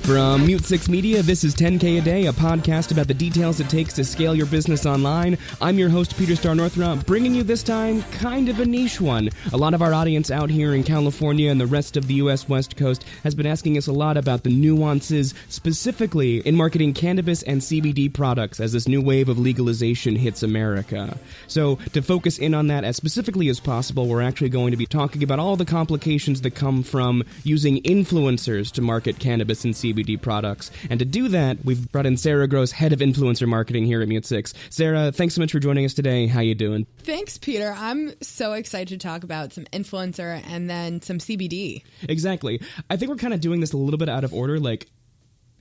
From MuteSix Media, this is 10K a Day, a podcast about the details it takes to scale your business online. I'm your host, Peter Star Northrup, bringing you this time kind of a niche one. A lot of our audience out here in California and the rest of the U.S. West Coast has been asking us a lot about the nuances, specifically in marketing cannabis and CBD products as this new wave of legalization hits America. So, to focus in on that as specifically as possible, we're actually going to be talking about all the complications that come from using influencers to market cannabis and CBD products. And to do that, we've brought in Sarah Grosz, head of influencer marketing here at MuteSix. Sarah, thanks so much for joining us today. How you doing? Thanks, Peter. I'm so excited to talk about some influencer and then some CBD. Exactly. I think we're kind of doing this a little bit out of order. Like,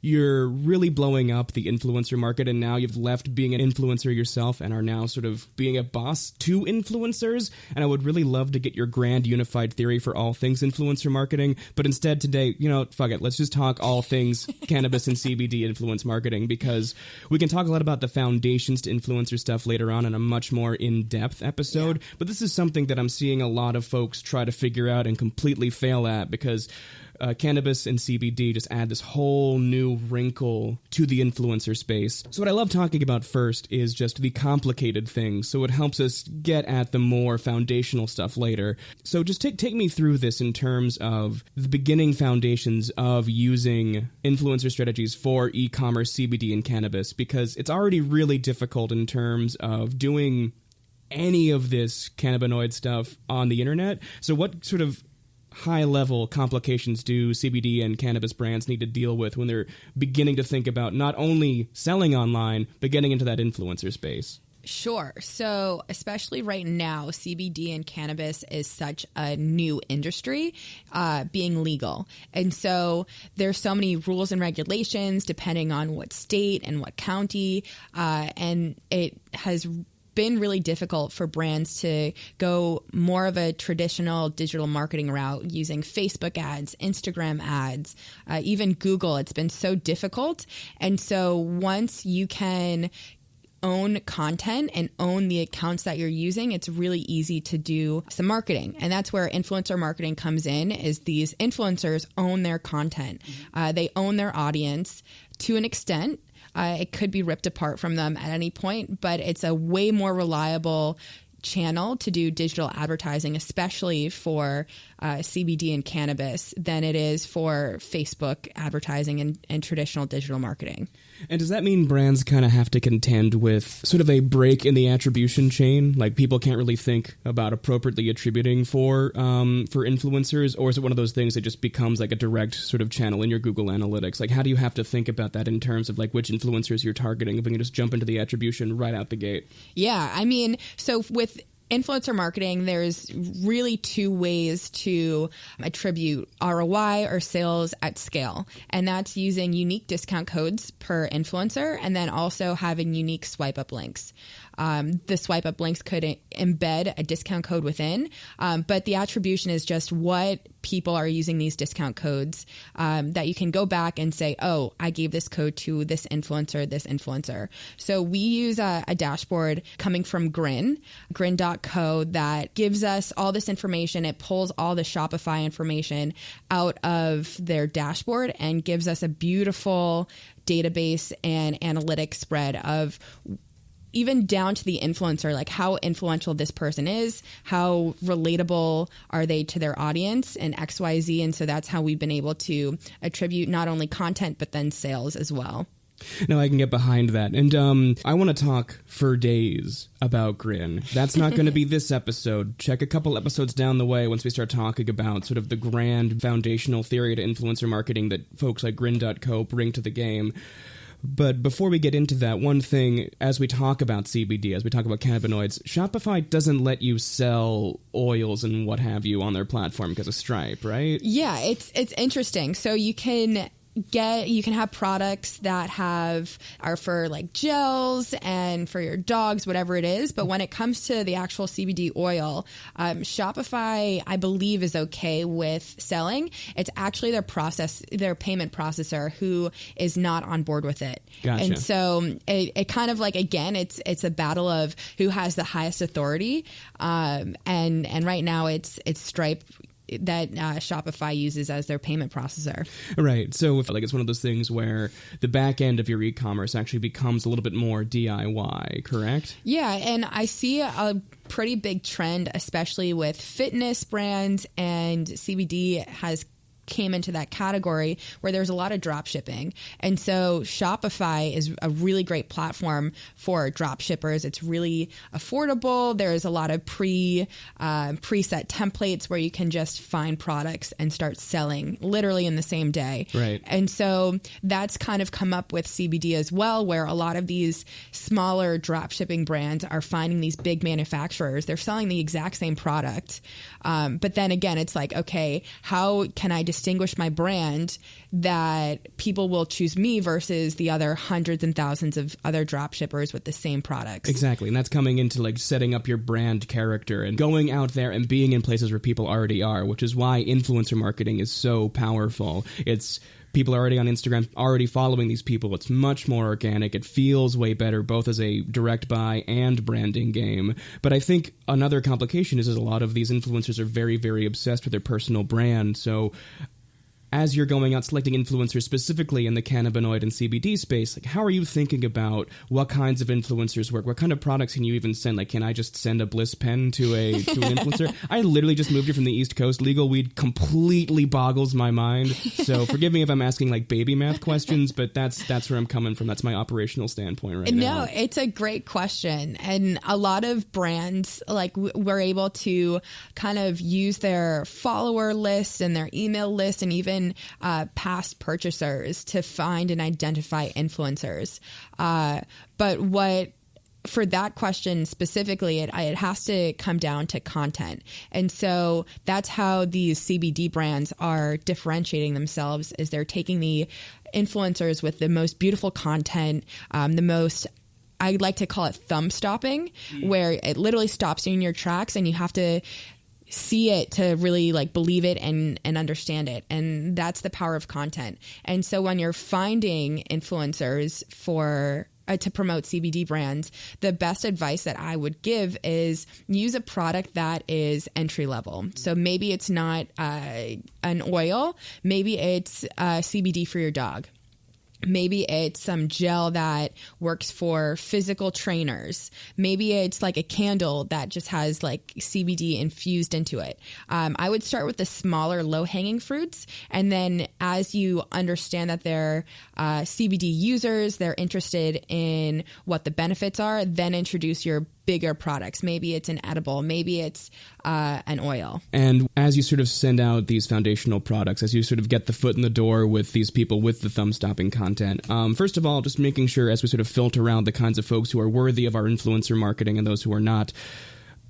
you're really blowing up the influencer market, and now you've left being an influencer yourself and are now sort of being a boss to influencers. And I would really love to get your grand unified theory for all things influencer marketing. But instead today, fuck it. Let's just talk all things cannabis and CBD influence marketing, because we can talk a lot about the foundations to influencer stuff later on in a much more in-depth episode. Yeah. But this is something that I'm seeing a lot of folks try to figure out and completely fail at, because cannabis and CBD just add this whole new wrinkle to the influencer space. So what I love talking about first is just the complicated things, so it helps us get at the more foundational stuff later. So just take me through this in terms of the beginning foundations of using influencer strategies for e-commerce, CBD, and cannabis, because it's already really difficult in terms of doing any of this cannabinoid stuff on the internet. So what sort of high-level complications do CBD and cannabis brands need to deal with when they're beginning to think about not only selling online, but getting into that influencer space? Sure. So especially right now, CBD and cannabis is such a new industry, being legal. And so there's so many rules and regulations depending on what state and what county, and it has been really difficult for brands to go more of a traditional digital marketing route using Facebook ads, Instagram ads, even Google. It's been so difficult. And so once you can own content and own the accounts that you're using, it's really easy to do some marketing. And that's where influencer marketing comes in, is these influencers own their content. They own their audience to an extent. It could be ripped apart from them at any point, but it's a way more reliable channel to do digital advertising, especially for CBD and cannabis, than it is for Facebook advertising and traditional digital marketing. And does that mean brands kind of have to contend with sort of a break in the attribution chain? Like, people can't really think about appropriately attributing for influencers? Or is it one of those things that just becomes like a direct sort of channel in your Google Analytics? Like, how do you have to think about that in terms of like which influencers you're targeting if we can just jump into the attribution right out the gate? Yeah, I mean, so with influencer marketing, there's really two ways to attribute ROI or sales at scale. And that's using unique discount codes per influencer, and then also having unique swipe up links. The swipe up links could embed a discount code within, but the attribution is just what people are using these discount codes, that you can go back and say, oh, I gave this code to this influencer. So we use a dashboard coming from grin.co that gives us all this information. It pulls all the Shopify information out of their dashboard and gives us a beautiful database and analytics spread of even down to the influencer, like how influential this person is, how relatable are they to their audience, and XYZ. And so that's how we've been able to attribute not only content, but then sales as well. No, I can get behind that. And I want to talk for days about Grin. That's not going to be this episode. Check a couple episodes down the way once we start talking about sort of the grand foundational theory to influencer marketing that folks like Grin.co bring to the game. But before we get into that, one thing, as we talk about CBD, as we talk about cannabinoids, Shopify doesn't let you sell oils and what have you on their platform because of Stripe, right? Yeah, it's interesting. So you can have products that are for like gels and for your dogs, whatever it is. But when it comes to the actual CBD oil, Shopify, I believe, is okay with selling. It's actually their payment processor who is not on board with it. Gotcha. And so it kind of like, again, it's a battle of who has the highest authority. And right now it's Stripe Shopify uses as their payment processor. Right. So it's one of those things where the back end of your e-commerce actually becomes a little bit more DIY, correct? Yeah, and I see a pretty big trend, especially with fitness brands, and CBD came into that category where there's a lot of drop shipping. And so Shopify is a really great platform for drop shippers. It's really affordable. There's a lot of preset templates where you can just find products and start selling literally in the same day. Right. And so that's kind of come up with CBD as well, where a lot of these smaller drop shipping brands are finding these big manufacturers. They're selling the exact same product. But then again, it's like, okay, how can I distinguish my brand that people will choose me versus the other hundreds and thousands of other drop shippers with the same products? Exactly. And that's coming into like setting up your brand character and going out there and being in places where people already are, which is why influencer marketing is so powerful. It's people are already on Instagram, already following these people. It's much more organic. It feels way better, both as a direct buy and branding game. But I think another complication is a lot of these influencers are very, very obsessed with their personal brand. So as you're going out selecting influencers specifically in the cannabinoid and CBD space, like how are you thinking about what kinds of influencers work? What kind of products can you even send? Like, can I just send a Bliss pen to an influencer? I literally just moved here from the East Coast. Legal weed completely boggles my mind. So forgive me if I'm asking like baby math questions, but that's where I'm coming from. That's my operational standpoint right now. No, it's a great question. And a lot of brands, like we're able to kind of use their follower list and their email list and even past purchasers to find and identify influencers. But for that question specifically, it has to come down to content. And so that's how these CBD brands are differentiating themselves, is they're taking the influencers with the most beautiful content, the most, I like to call it thumb stopping, where it literally stops you in your tracks and you have to see it to really like believe it and understand it. And that's the power of content. And so when you're finding influencers to promote CBD brands, the best advice that I would give is use a product that is entry level. So maybe it's not an oil, maybe it's CBD for your dog. Maybe it's some gel that works for physical trainers. Maybe it's like a candle that just has like CBD infused into it. I would start with the smaller low-hanging fruits. And then as you understand that they're CBD users, they're interested in what the benefits are, then introduce your bigger products. Maybe it's an edible, maybe it's an oil. And as you sort of send out these foundational products, as you sort of get the foot in the door with these people with the thumb-stopping content, first of all, just making sure as we sort of filter around the kinds of folks who are worthy of our influencer marketing and those who are not,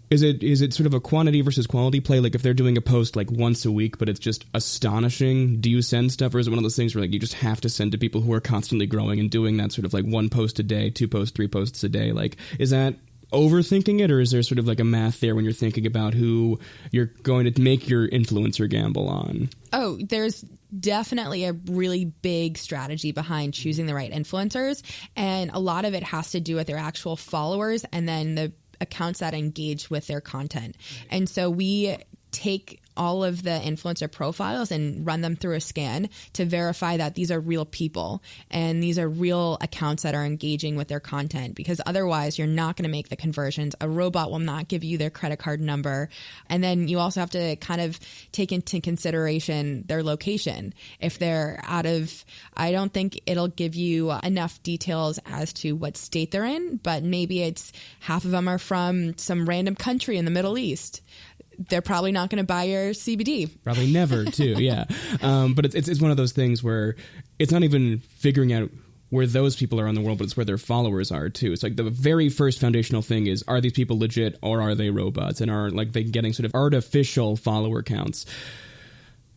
is it sort of a quantity versus quality play? Like if they're doing a post like once a week, but it's just astonishing, do you send stuff? Or is it one of those things where like you just have to send to people who are constantly growing and doing that sort of like one post a day, 2 posts, 3 posts a day? Like, is that overthinking it, or is there sort of like a math there when you're thinking about who you're going to make your influencer gamble on? Oh, there's definitely a really big strategy behind choosing the right influencers. And a lot of it has to do with their actual followers and then the accounts that engage with their content. And so we take all of the influencer profiles and run them through a scan to verify that these are real people and these are real accounts that are engaging with their content, because otherwise you're not going to make the conversions. A robot will not give you their credit card number. And then you also have to kind of take into consideration their location. If they're I don't think it'll give you enough details as to what state they're in, but maybe it's half of them are from some random country in the Middle East. They're probably not going to buy your CBD. Probably never, too, yeah. But it's one of those things where it's not even figuring out where those people are in the world, but it's where their followers are, too. It's like the very first foundational thing is, are these people legit or are they robots? And are like they getting sort of artificial follower counts?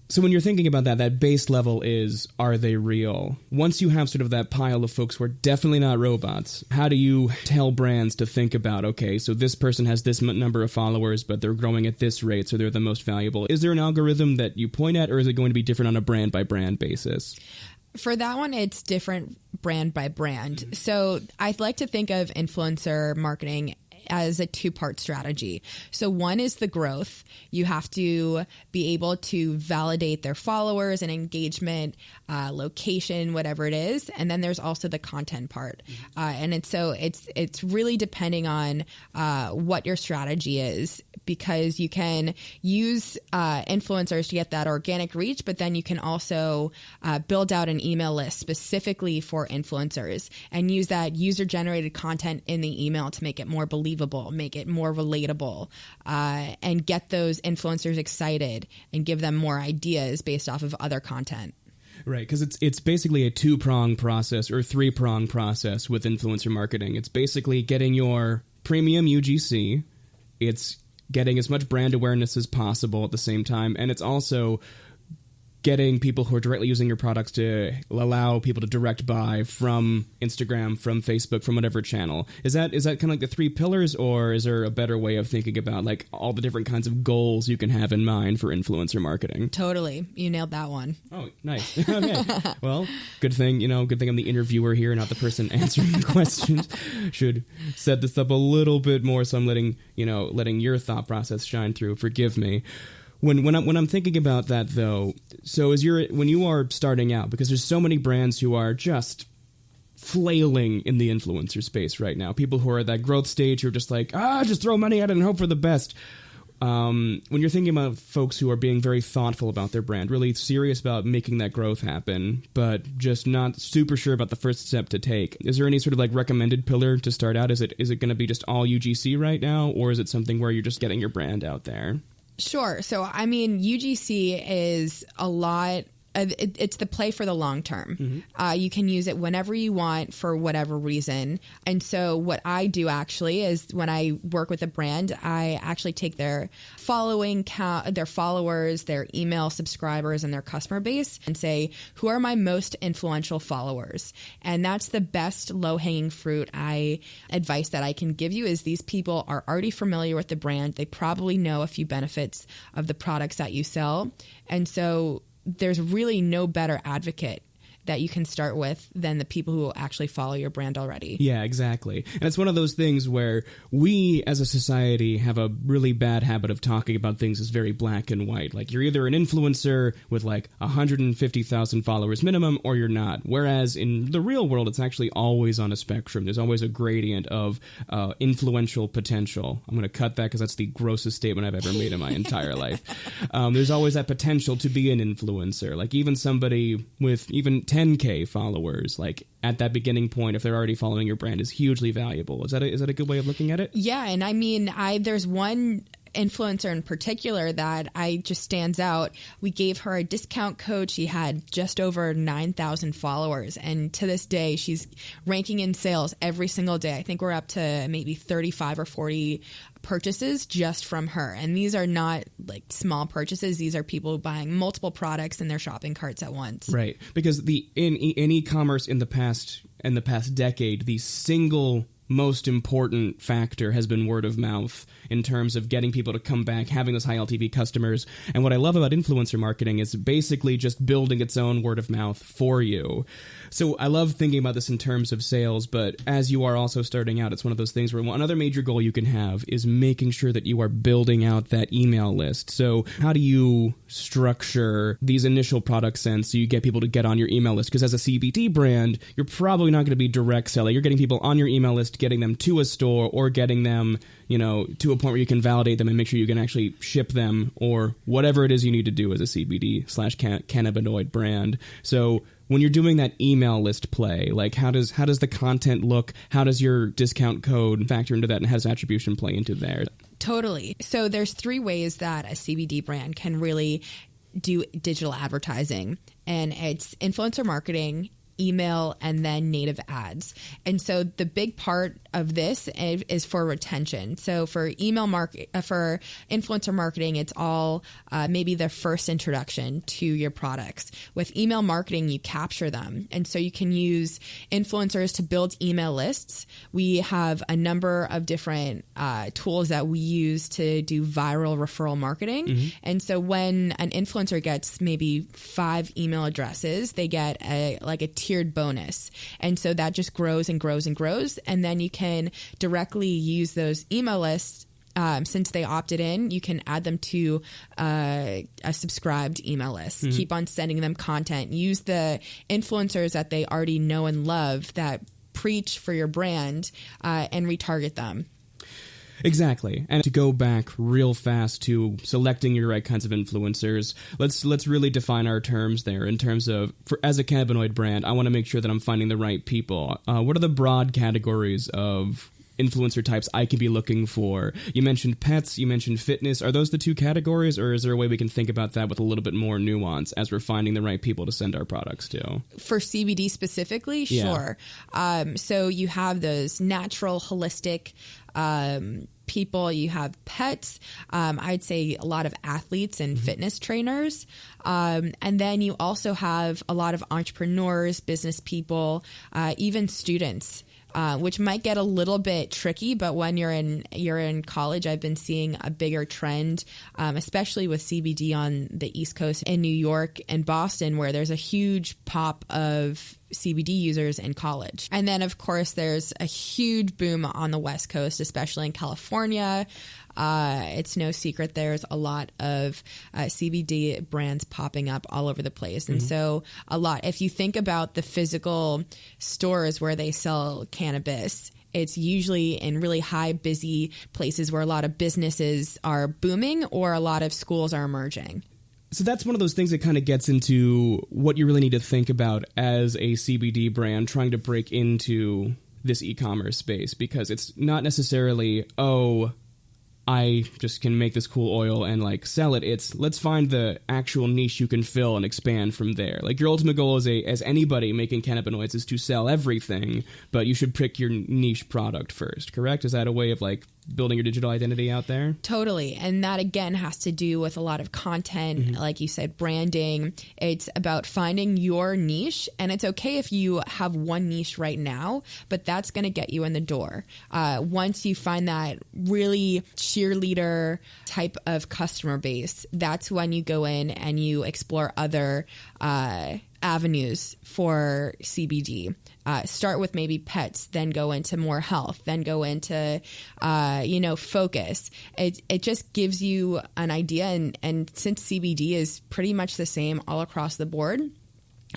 So when you're thinking about that base level is, are they real? Once you have sort of that pile of folks who are definitely not robots, how do you tell brands to think about, okay, so this person has this number of followers, but they're growing at this rate, so they're the most valuable? Is there an algorithm that you point at, or is it going to be different on a brand by brand basis? For that one, it's different brand by brand. So I'd like to think of influencer marketing as a two-part strategy. So one is the growth. You have to be able to validate their followers and engagement, location, whatever it is. And then there's also the content part. And it's really depending on what your strategy is, because you can use influencers to get that organic reach, but then you can also build out an email list specifically for influencers and use that user-generated content in the email to make it more believable, make it more relatable, and get those influencers excited and give them more ideas based off of other content. Right, because it's basically a two-prong process or three-prong process with influencer marketing. It's basically getting your premium UGC, it's getting as much brand awareness as possible at the same time, and it's also getting people who are directly using your products to allow people to direct buy from Instagram, from Facebook, from whatever channel. Is that kind of like the three pillars, or is there a better way of thinking about like all the different kinds of goals you can have in mind for influencer marketing? Totally. You nailed that one. Oh, nice. Okay. Well, good thing I'm the interviewer here, not the person answering the questions. Should set this up a little bit more so I'm letting your thought process shine through. Forgive me. When I'm thinking about that, though, so when you are starting out, because there's so many brands who are just flailing in the influencer space right now, people who are at that growth stage who are just like, just throw money at it and hope for the best. When you're thinking about folks who are being very thoughtful about their brand, really serious about making that growth happen, but just not super sure about the first step to take, is there any sort of like recommended pillar to start out? Is it going to be just all UGC right now, or is it something where you're just getting your brand out there? Sure. So, I mean, UGC is a lot. It's the play for the long term. Mm-hmm. You can use it whenever you want for whatever reason. And so what I do actually is when I work with a brand, I actually take their following count, their followers, their email subscribers, and their customer base and say, who are my most influential followers? And that's the best low-hanging fruit advice that I can give you is these people are already familiar with the brand. They probably know a few benefits of the products that you sell. And so there's really no better advocate that you can start with than the people who will actually follow your brand already. Yeah, exactly. And it's one of those things where we as a society have a really bad habit of talking about things as very black and white. Like you're either an influencer with like 150,000 followers minimum or you're not. Whereas in the real world, it's actually always on a spectrum. There's always a gradient of influential potential. I'm going to cut that because that's the grossest statement I've ever made in my entire life. There's always that potential to be an influencer. Like even somebody with even 10K followers, like at that beginning point, if they're already following your brand, is hugely valuable. Is that a good way of looking at it? Yeah, and I mean, there's one influencer in particular that just stands out. We gave her a discount code. She had just over 9,000 followers, and to this day, she's ranking in sales every single day. I think we're up to maybe 35 or 40 purchases just from her. And these are not like small purchases. These are people buying multiple products in their shopping carts at once. Right. Because in e-commerce in the past decade, the single most important factor has been word of mouth in terms of getting people to come back, having those high LTV customers. And what I love about influencer marketing is basically just building its own word of mouth for you. So I love thinking about this in terms of sales, but as you are also starting out, it's one of those things where another major goal you can have is making sure that you are building out that email list. So how do you structure these initial product sends so you get people to get on your email list? Because as a CBD brand, you're probably not going to be direct selling. You're getting people on your email list, getting them to a store, or getting them, to a point where you can validate them and make sure you can actually ship them, or whatever it is you need to do as a CBD/cannabinoid brand. So when you're doing that email list play, like how does the content look? How does your discount code factor into that, and how does attribution play into there? Totally. So there's 3 ways that a CBD brand can really do digital advertising, and it's influencer marketing, email, and then native ads. And so the big part of this is for retention. So for for influencer marketing, it's all maybe the first introduction to your products. With email marketing, you capture them. And so you can use influencers to build email lists. We have a number of different tools that we use to do viral referral marketing. Mm-hmm. And so when an influencer gets maybe 5 email addresses, they get a tiered bonus. And so that just grows and grows and grows. And then you can can directly use those email lists. Since they opted in, you can add them to a subscribed email list. Keep on sending them content. Use the influencers that they already know and love that preach for your brand, and retarget them. Exactly. And to go back real fast to selecting your right kinds of influencers, let's really define our terms there in terms of, as a cannabinoid brand, I want to make sure that I'm finding the right people. What are the broad categories of influencer types I can be looking for? You mentioned pets, you mentioned fitness. Are those the two categories, or is there a way we can think about that with a little bit more nuance as we're finding the right people to send our products to? For CBD specifically, sure. So you have those natural, holistic people. You have pets. I'd say a lot of athletes and fitness trainers. And then you also have a lot of entrepreneurs, business people, even students. Which might get a little bit tricky, but when you're in college, I've been seeing a bigger trend, especially with CBD on the East Coast in New York and Boston, where there's a huge pop of CBD users in college. And then, of course, there's a huge boom on the West Coast, especially in California. It's no secret there's a lot of CBD brands popping up all over the place. And so if you think about the physical stores where they sell cannabis, it's usually in really high, busy places where a lot of businesses are booming or a lot of schools are emerging. So that's one of those things that kind of gets into what you really need to think about as a CBD brand trying to break into this e-commerce space, because it's not necessarily, I just can make this cool oil and like sell it. It's let's find the actual niche you can fill and expand from there. Like your ultimate goal as anybody making cannabinoids is to sell everything, but you should pick your niche product first, correct? Is that a way of like building your digital identity out there? Totally. And that again has to do with a lot of content, like you said, branding. It's about finding your niche, and it's okay if you have one niche right now, but that's going to get you in the door. Once you find that really cheerleader type of customer base, that's when you go in and you explore other avenues for CBD. Start with maybe pets, then go into more health, then go into, focus. It just gives you an idea. And since CBD is pretty much the same all across the board,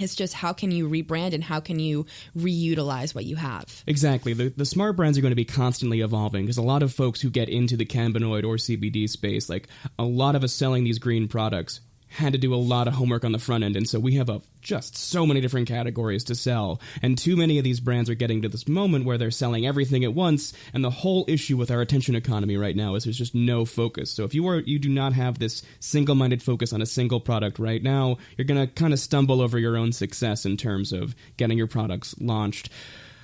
it's just how can you rebrand and how can you reutilize what you have? Exactly. The smart brands are going to be constantly evolving, because a lot of folks who get into the cannabinoid or CBD space, like a lot of us selling these green products, had to do a lot of homework on the front end, and so we have just so many different categories to sell, and too many of these brands are getting to this moment where they're selling everything at once, and the whole issue with our attention economy right now is there's just no focus. So if you do not have this single-minded focus on a single product right now, you're going to kind of stumble over your own success in terms of getting your products launched.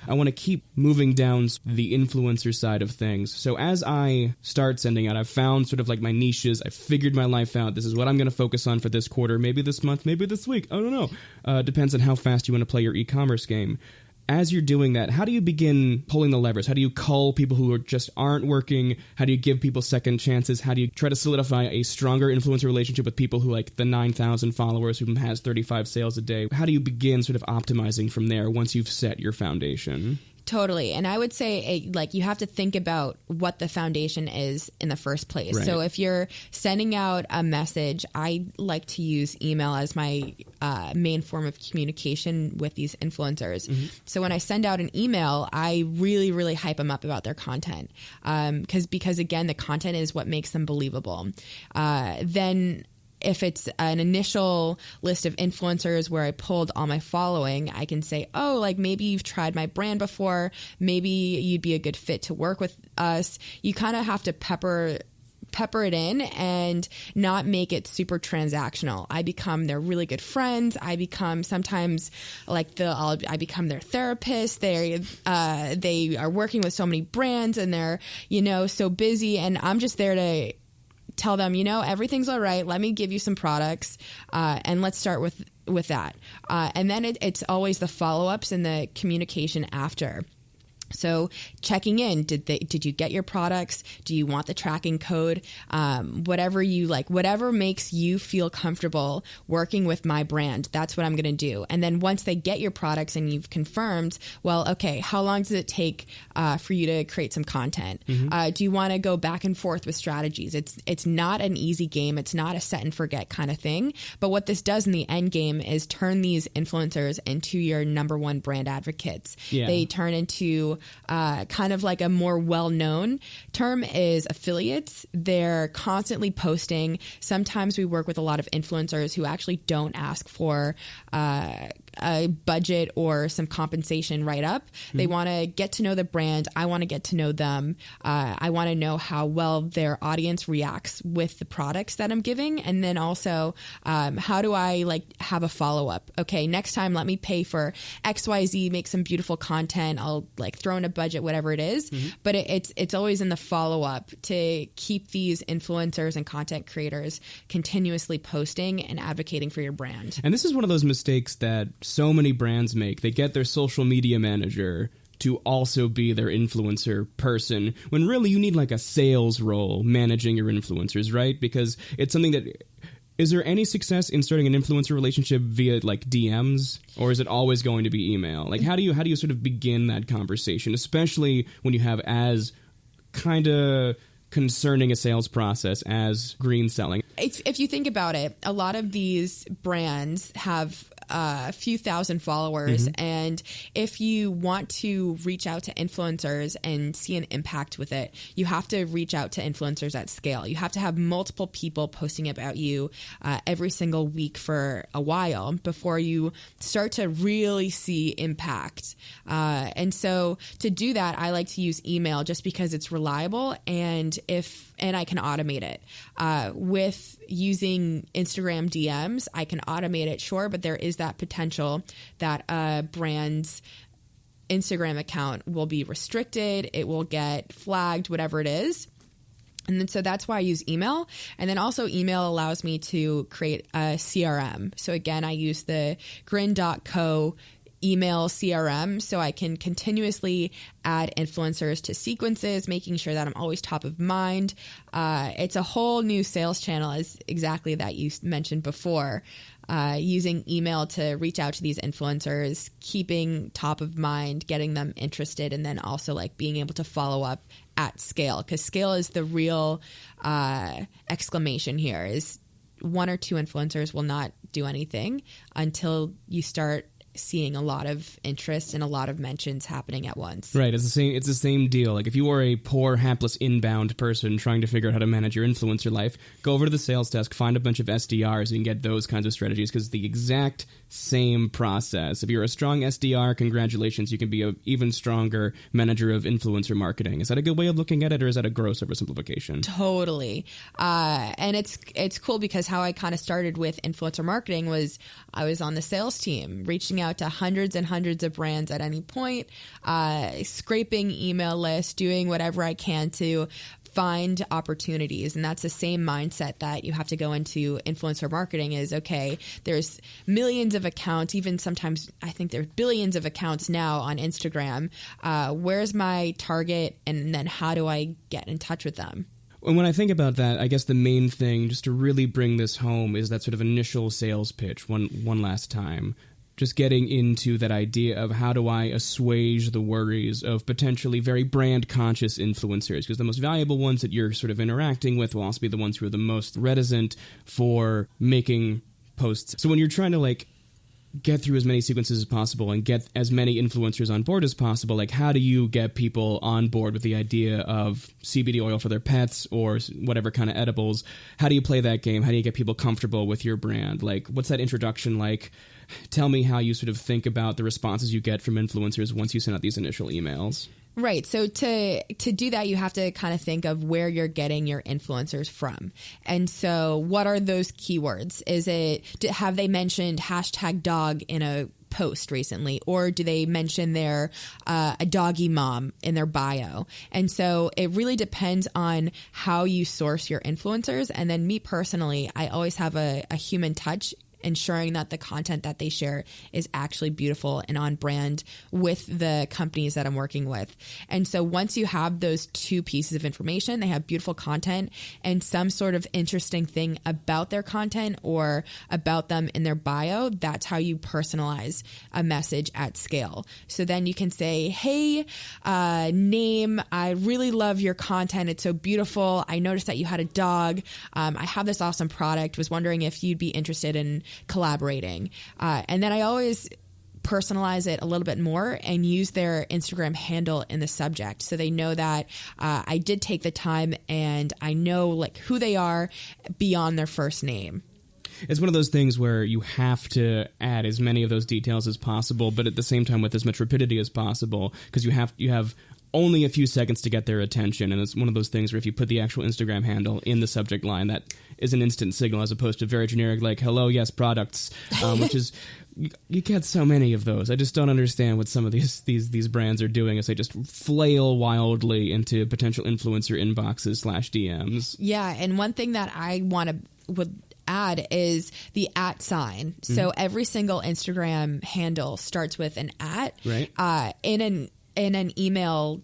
I want to keep moving down the influencer side of things. So as I start sending out, I've found sort of like my niches. I've figured my life out. This is what I'm going to focus on for this quarter, maybe this month, maybe this week. I don't know. Depends on how fast you want to play your e-commerce game. As you're doing that, how do you begin pulling the levers? How do you cull people who just aren't working? How do you give people second chances? How do you try to solidify a stronger influencer relationship with people who like the 9,000 followers who has 35 sales a day? How do you begin sort of optimizing from there once you've set your foundation? Totally. And I would say you have to think about what the foundation is in the first place. Right. So if you're sending out a message, I like to use email as my main form of communication with these influencers. So when I send out an email, I really, really hype them up about their content. Because again, the content is what makes them believable. Then if it's an initial list of influencers where I pulled all my following, I can say, maybe you've tried my brand before. Maybe you'd be a good fit to work with us. You kind of have to pepper it in and not make it super transactional. I become their really good friends. I become sometimes I become their therapist. They are working with so many brands and they're, so busy, and I'm just there to tell them, everything's all right. Let me give you some products, and let's start with that. And then it's always the follow-ups and the communication after. So checking in, did you get your products? Do you want the tracking code? Whatever you like, whatever makes you feel comfortable working with my brand, that's what I'm going to do. And then once they get your products and you've confirmed, well, okay, how long does it take for you to create some content? Do you want to go back and forth with strategies? It's not an easy game. It's not a set and forget kind of thing. But what this does in the end game is turn these influencers into your number one brand advocates. Yeah. They turn into kind of like a more well-known term is affiliates. They're constantly posting. Sometimes we work with a lot of influencers who actually don't ask for a budget or some compensation right up. They want to get to know the brand. I want to get to know them. I want to know how well their audience reacts with the products that I'm giving. And then also, how do I like have a follow-up? Okay, next time let me pay for XYZ, make some beautiful content. I'll like throw in a budget, whatever it is. But it's always in the follow-up to keep these influencers and content creators continuously posting and advocating for your brand. And this is one of those mistakes that so many brands make. They get their social media manager to also be their influencer person, when really you need like a sales role managing your influencers, right? Because it's something that... Is there any success in starting an influencer relationship via like DMs, or is it always going to be email? Like how do you sort of begin that conversation, especially when you have as kind of concerning a sales process as green selling? If you think about it, a lot of these brands have a few thousand followers. And if you want to reach out to influencers and see an impact with it, you have to reach out to influencers at scale. You have to have multiple people posting about you every single week for a while before you start to really see impact. And so to do that, I like to use email just because it's reliable and I can automate it. With using Instagram DMs, I can automate it, sure, but there is that potential that a brand's Instagram account will be restricted, it will get flagged, whatever it is. And then so that's why I use email. And then also email allows me to create a CRM. So again, I use the grin.co email CRM so I can continuously add influencers to sequences, making sure that I'm always top of mind. It's a whole new sales channel, as exactly that you mentioned before, using email to reach out to these influencers, keeping top of mind, getting them interested, and then also like being able to follow up at scale, because scale is the real exclamation here. Is one or two influencers will not do anything until you start seeing a lot of interest and a lot of mentions happening at once. Right. It's the same deal. Like if you are a poor, hapless inbound person trying to figure out how to manage your influencer life, go over to the sales desk, find a bunch of SDRs and get those kinds of strategies, because the exact same process. If you're a strong SDR, congratulations, you can be an even stronger manager of influencer marketing. Is that a good way of looking at it, or is that a gross oversimplification? Totally. And it's cool because how I kind of started with influencer marketing was I was on the sales team, reaching out to hundreds and hundreds of brands at any point, scraping email lists, doing whatever I can to find opportunities. And that's the same mindset that you have to go into influencer marketing is, okay, there's millions of accounts, even sometimes I think there's billions of accounts now on Instagram. Where's my target? And then how do I get in touch with them? And when I think about that, I guess the main thing, just to really bring this home, is that sort of initial sales pitch one last time. Just getting into that idea of how do I assuage the worries of potentially very brand-conscious influencers, because the most valuable ones that you're sort of interacting with will also be the ones who are the most reticent for making posts. So when you're trying to, like, get through as many sequences as possible and get as many influencers on board as possible, like, how do you get people on board with the idea of CBD oil for their pets or whatever kind of edibles? How do you play that game? How do you get people comfortable with your brand? Like, what's that introduction like? Tell me how you sort of think about the responses you get from influencers once you send out these initial emails. Right. So to do that, you have to kind of think of where you're getting your influencers from. And so what are those keywords? Have they mentioned #dog in a post recently, or do they mention their a doggy mom in their bio? And so it really depends on how you source your influencers. And then me personally, I always have a human touch ensuring that the content that they share is actually beautiful and on brand with the companies that I'm working with. And so once you have those two pieces of information, they have beautiful content and some sort of interesting thing about their content or about them in their bio, that's how you personalize a message at scale. So then you can say, hey, name, I really love your content. It's so beautiful. I noticed that you had a dog. I have this awesome product. Was wondering if you'd be interested in collaborating. And then I always personalize it a little bit more and use their Instagram handle in the subject. So they know that I did take the time and I know like who they are beyond their first name. It's one of those things where you have to add as many of those details as possible, but at the same time with as much rapidity as possible, because you have only a few seconds to get their attention. And it's one of those things where if you put the actual Instagram handle in the subject line, that is an instant signal as opposed to very generic, like, hello, yes, products, which is, you get so many of those. I just don't understand what some of these brands are doing as they just flail wildly into potential influencer inboxes / DMs. Yeah. And one thing that I would add is the @ sign. So every single Instagram handle starts with an @ right. In an email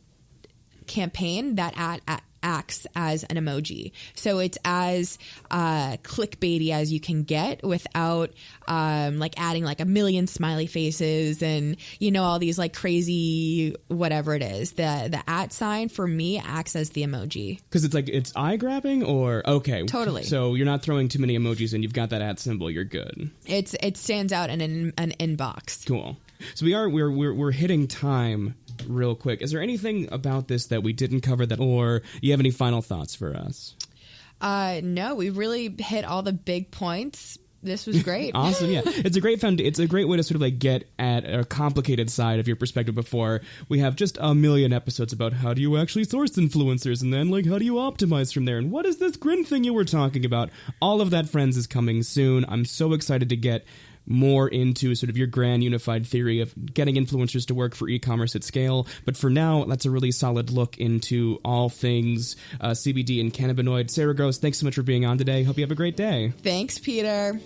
campaign, that @ acts as an emoji. So it's as clickbaity as you can get without like adding like a million smiley faces and, you know, all these like crazy whatever it is. The @ sign for me acts as the emoji. Because it's like, it's eye grabbing or okay. Totally. So you're not throwing too many emojis and you've got that @ symbol, you're good. It stands out in an inbox. Cool. So we're hitting time real quick. Is there anything about this that we didn't cover or you have any final thoughts for us? No, we really hit all the big points. This was great. Awesome. Yeah. It's a great way to sort of like get at a complicated side of your perspective before we have just a million episodes about how do you actually source influencers and then like how do you optimize from there and what is this grin thing you were talking about? All of that, friends, is coming soon. I'm so excited to get more into sort of your grand unified theory of getting influencers to work for e-commerce at scale. But for now, that's a really solid look into all things CBD and cannabinoid. Sarah Grosz, thanks so much for being on today. Hope you have a great day. Thanks, Peter.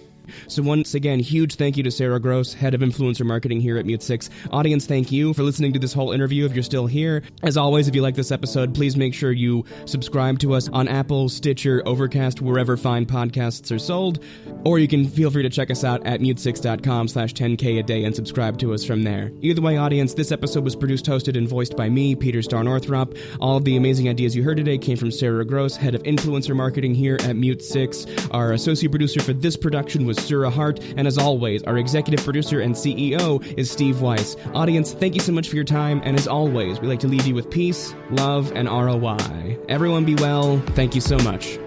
So once again, huge thank you to Sarah Grosz, head of influencer marketing here at MuteSix. Audience, thank you for listening to this whole interview if you're still here. As always, if you like this episode, please make sure you subscribe to us on Apple, Stitcher, Overcast, wherever fine podcasts are sold. Or you can feel free to check us out at mutesix.com/10K a day and subscribe to us from there. Either way, audience, this episode was produced, hosted, and voiced by me, Peter Star Northrop. All of the amazing ideas you heard today came from Sarah Grosz, head of influencer marketing here at MuteSix. Our associate producer for this production was Sarah Hart, and as always, our executive producer and CEO is Steve Weiss. Audience, thank you so much for your time, and as always, we like to leave you with peace, love, and ROI. Everyone be well. Thank you so much.